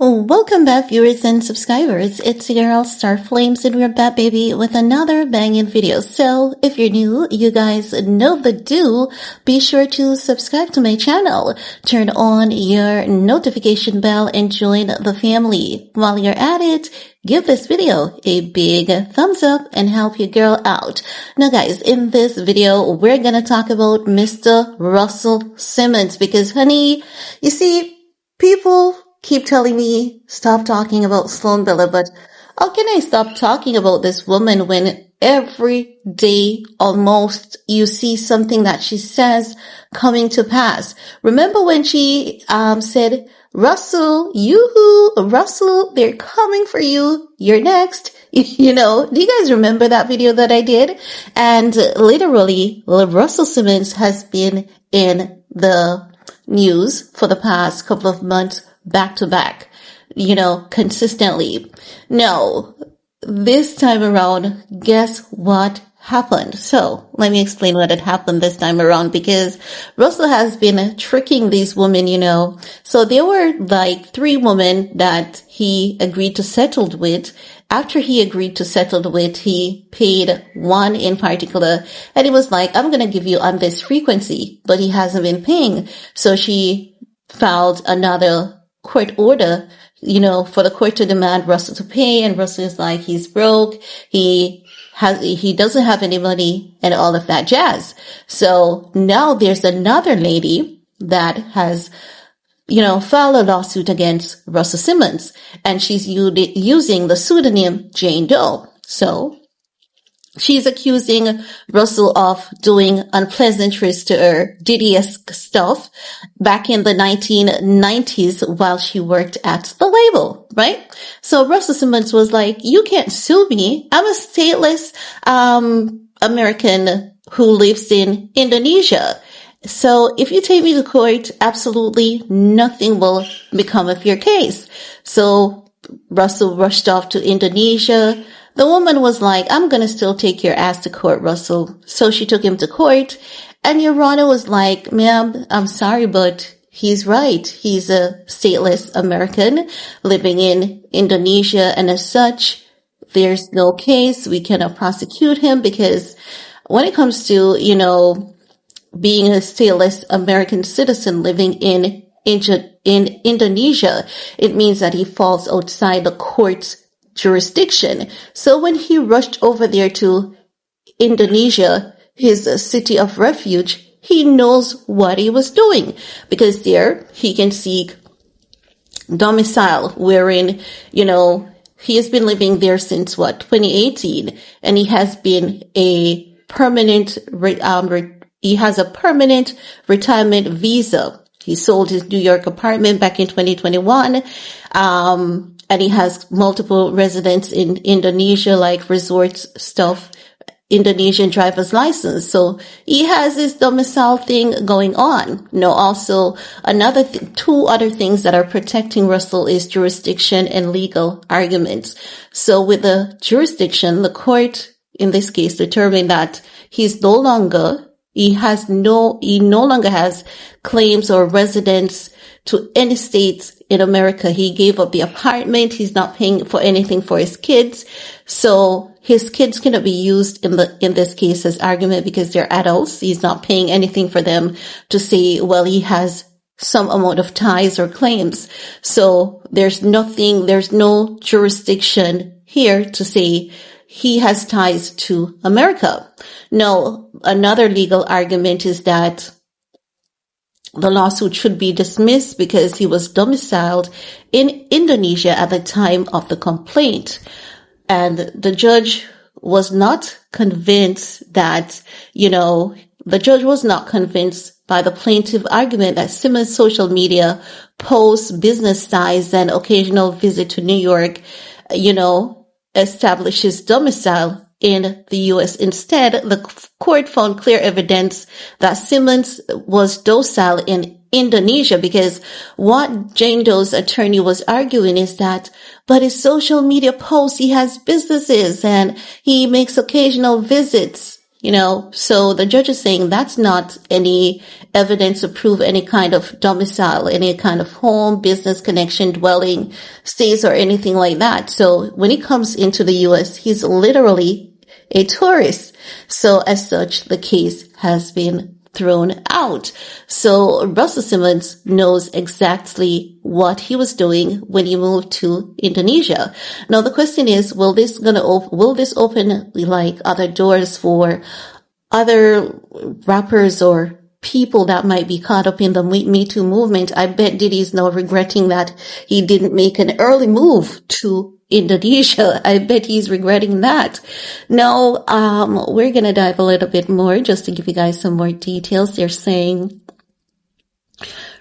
Welcome back, viewers and subscribers. It's your girl Star Flames, and we're back, baby, with another banging video. So, if you're new, you guys know the do. Be sure to subscribe to my channel, turn on your notification bell, and join the family. While you're at it, give this video a big thumbs up and help your girl out. Now, guys, in this video, we're gonna talk about Mr. Russell Simmons because, honey, you see, people keep telling me stop talking about Sloan Bella, but how can I stop talking about this woman when every day almost you see something that she says coming to pass? Remember when she said, Russell, yoo-hoo, Russell, they're coming for you. You're next. You know, do you guys remember that video that I did? And literally, Russell Simmons has been in the news for the past couple of months back to back, consistently. Now, this time around, guess what happened? So let me explain what had happened this time around, because Russell has been tricking these women, So there were like 3 women that he agreed to settle with. After he agreed to settle with, he paid one in particular, and he was like, I'm going to give you on this frequency, but he hasn't been paying. So she filed another court order, for the court to demand Russell to pay, and Russell is like, he's broke, he doesn't have any money, and all of that jazz. So now there's another lady that has, filed a lawsuit against Russell Simmons, and she's using the pseudonym Jane Doe. So she's accusing Russell of doing unpleasantries to her, Diddy-esque stuff back in the 1990s while she worked at the label, right? So Russell Simmons was like, you can't sue me. I'm a stateless American who lives in Indonesia. So if you take me to court, absolutely nothing will become of your case. So Russell rushed off to Indonesia. The woman was like, I'm going to still take your ass to court, Russell. So she took him to court, and Your Honor was like, ma'am, I'm sorry, but he's right. He's a stateless American living in Indonesia, and as such, there's no case. We cannot prosecute him because when it comes to, being a stateless American citizen living in Indonesia, it means that he falls outside the court's jurisdiction. So when he rushed over there to Indonesia, his city of refuge, he knows what he was doing, because there he can seek domicile wherein, he has been living there since 2018, and he has been a permanent, he has a permanent retirement visa. He sold his New York apartment back in 2021. And he has multiple residents in Indonesia, like resorts stuff, Indonesian driver's license. So he has this domicile thing going on. Also another 2 other things that are protecting Russell is jurisdiction and legal arguments. So with the jurisdiction, the court in this case determined that he no longer has claims or residence to any state in America. He gave up the apartment. He's not paying for anything for his kids. So his kids cannot be used in this case as argument because they're adults. He's not paying anything for them to say, well, he has some amount of ties or claims. So there's no jurisdiction here to say he has ties to America. No, another legal argument is that the lawsuit should be dismissed because he was domiciled in Indonesia at the time of the complaint. And the judge was not convinced that, the judge was not convinced by the plaintiff argument that Simmons' social media posts, business ties, and occasional visit to New York, establishes domicile in the U.S. Instead, the court found clear evidence that Simmons was docile in Indonesia, because what Jane Doe's attorney was arguing is that, but his social media posts, he has businesses and he makes occasional visits, So the judge is saying that's not any evidence to prove any kind of domicile, any kind of home, business connection, dwelling, stays, or anything like that. So when he comes into the U.S., he's literally a tourist. So as such, the case has been thrown out. So Russell Simmons knows exactly what he was doing when he moved to Indonesia. Now the question is, will this open like other doors for other rappers or people that might be caught up in the Me Too movement? I bet Diddy's now regretting that he didn't make an early move to Indonesia. I bet he's regretting that. Now, we're going to dive a little bit more just to give you guys some more details. They're saying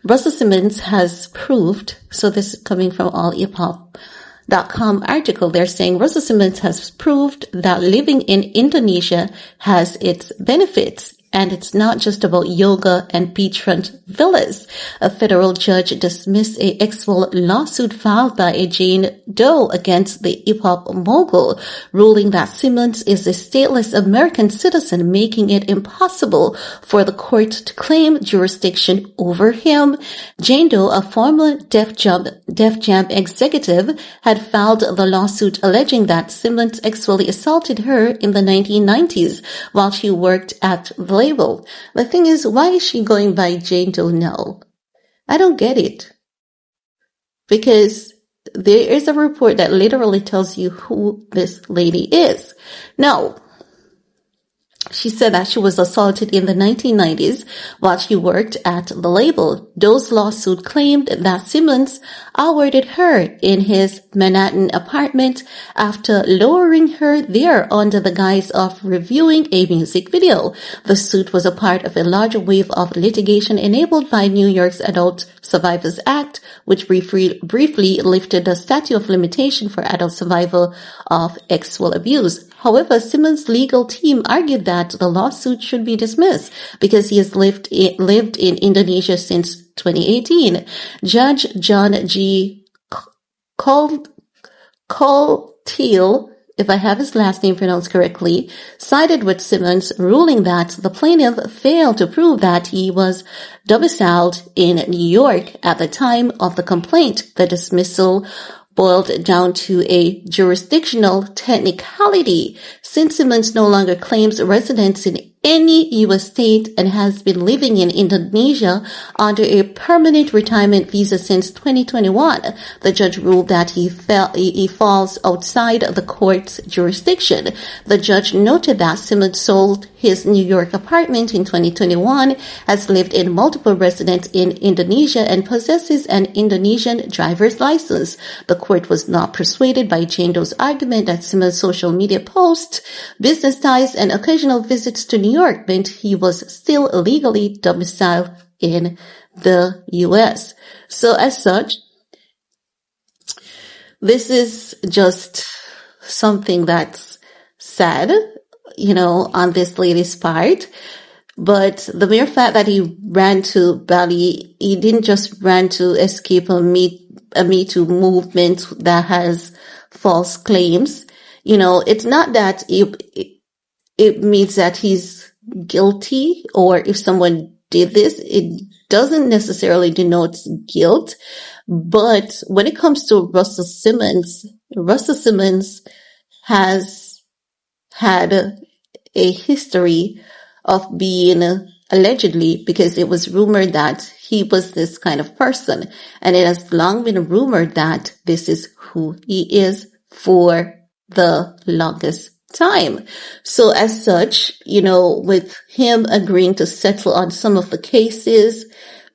Russell Simmons has proved, so this is coming from allhiphop.com article. They're saying Russell Simmons has proved that living in Indonesia has its benefits. And it's not just about yoga and beachfront villas. A federal judge dismissed a ex-wife lawsuit filed by a Jane Doe against the hip-hop mogul, ruling that Simmons is a stateless American citizen, making it impossible for the court to claim jurisdiction over him. Jane Doe, a former Def Jam executive, had filed the lawsuit alleging that Simmons sexually assaulted her in the 1990s while she worked at the label. The thing is, why is she going by Jane Doe now? I don't get it. Because there is a report that literally tells you who this lady is. Now, she said that she was assaulted in the 1990s while she worked at the label. Doe's lawsuit claimed that Simmons awarded her in his Manhattan apartment after lowering her there under the guise of reviewing a music video. The suit was a part of a larger wave of litigation enabled by New York's Adult Survivors Act, which briefly lifted the statute of limitation for adult survivor of sexual abuse. However, Simmons' legal team argued that the lawsuit should be dismissed because he has lived in Indonesia since 2018. Judge John G. Coltiel, if I have his last name pronounced correctly, sided with Simmons, ruling that the plaintiff failed to prove that he was domiciled in New York at the time of the complaint. The dismissal boiled down to a jurisdictional technicality, since Simmons no longer claims residence in any U.S. state and has been living in Indonesia under a permanent retirement visa since 2021. The judge ruled that he falls outside the court's jurisdiction. The judge noted that Simmons sold his New York apartment in 2021, has lived in multiple residences in Indonesia, and possesses an Indonesian driver's license. The court was not persuaded by Jane Doe's argument that Simmons' social media posts, business ties, and occasional visits to New York meant he was still legally domiciled in the U.S. So as such, this is just something that's sad, on this lady's part. But the mere fact that he ran to Bali, he didn't just run to escape a Me Too movement that has false claims. It's not that it means that he's guilty, or if someone did this, it doesn't necessarily denote guilt. But when it comes to Russell Simmons has had a history of being allegedly, because it was rumored that he was this kind of person, and it has long been rumored that this is who he is for the longest time. So as such, with him agreeing to settle on some of the cases,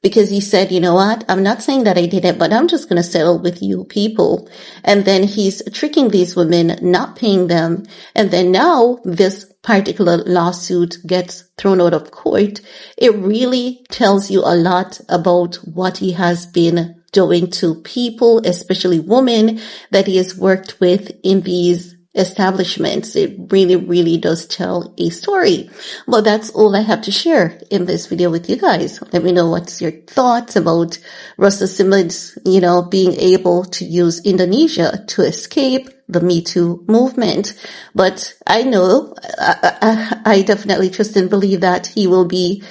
because he said, you know what, I'm not saying that I did it, but I'm just going to settle with you people. And then he's tricking these women, not paying them. And then now this particular lawsuit gets thrown out of court. It really tells you a lot about what he has been doing to people, especially women that he has worked with in these establishments. It really, really does tell a story. Well, that's all I have to share in this video with you guys. Let me know what's your thoughts about Russell Simmons, being able to use Indonesia to escape the Me Too movement. But I know, I definitely trust and believe that he will be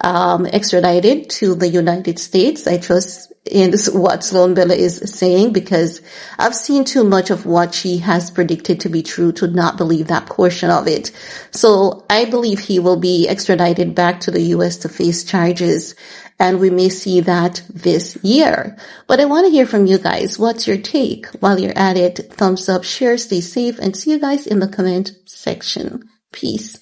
extradited to the United States. I trust in what Sloan Bella is saying, because I've seen too much of what she has predicted to be true to not believe that portion of it. So I believe he will be extradited back to the U.S. to face charges, and we may see that this year. But I want to hear from you guys. What's your take? While you're at it, thumbs up, share, stay safe, and see you guys in the comment section. Peace.